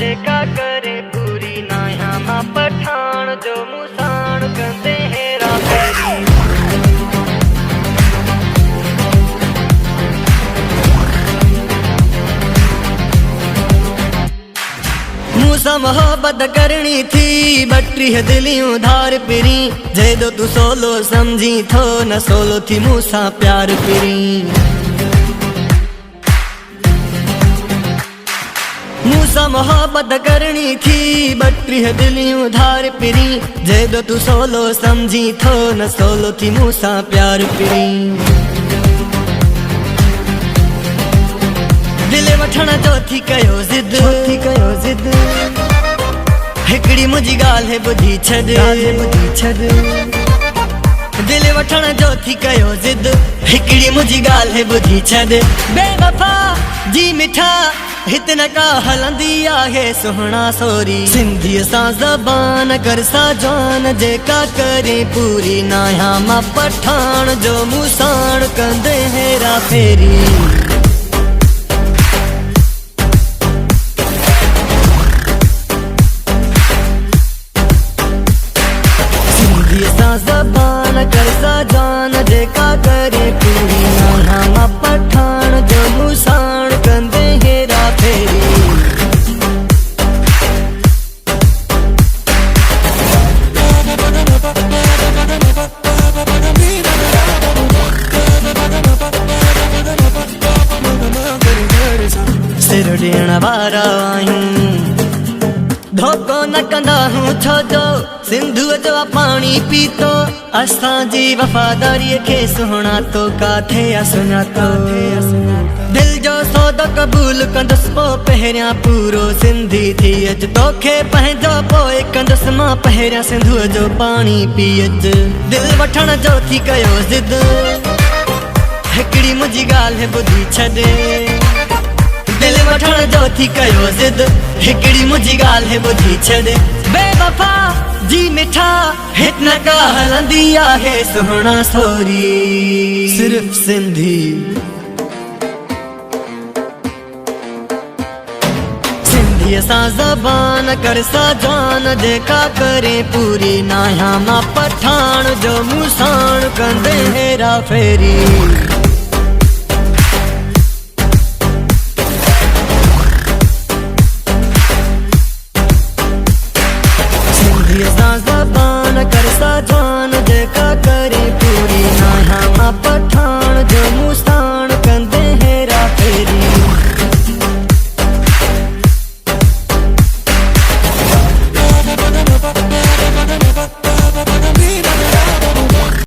जेका करे पूरी नाया मां पठान जो मुसाण कंदे हेरा फेरी। मूसा मोहब्बत करनी थी बट्री दिलियों धार पिरी जेदो तू सोलो समझी थो न सोलो थी मूसा प्यार पिरी। मूसा मोहब्बत करनी थी बट्री दिलियों धार पिरी जेदो तू सोलो समझी थो न सोलो थी मूसा प्यार पिरी। दिले वठण जो थी कयो जिद हिकड़ी मुझी गाल है बुधी छद दिले वठण जो थी कयो जिद हिकड़ी मुझी गाल है बुधी छद। बेवफा जी मिठा हितन का हलंदी आहे सुहना सोरी सिंधी सा ज़बान कर सा जान जेका करे पूरी नाया मां पठान जो मुसाण कंदे हेरा फेरी। ज़बान कर सा जान जेका करे पूरी नाया मां पठान जो मुसाण कंदे हेरा फेरी। सिर ॾियण वारा आहियूं धोखो न कंदा हूँ छो जो सिंधुअ जो पानी पीतो असां जी वफादारी खे सुहिणा तो काथे सुञातो। दिल जो सौदो कबूल कंदुसि पोइ पहिरियां पूरो सिंधी थी अच तोखे पंहिंजो पोइ कंदुसि मां पहिरियां सिंधुअ जो पानी पी अच। दिल वठण जो थी कयो जिद हिकड़ी मुंहिंजी ॻाल्हि ॿुधी छॾे दिल वठण जो थी कयो जिद हिकड़ी मुंहिंजी ॻाल्हि ॿुधी छॾे। बेवफा जी मिठा हित न का हलंदी आहे सुहिणा सोरी सिर्फ़ सिंधी। सिंधीअ सां ज़बान कर सा जान जेका करे पूरी नाया मां पठान जो मुसाण कंदे हेरा फेरी।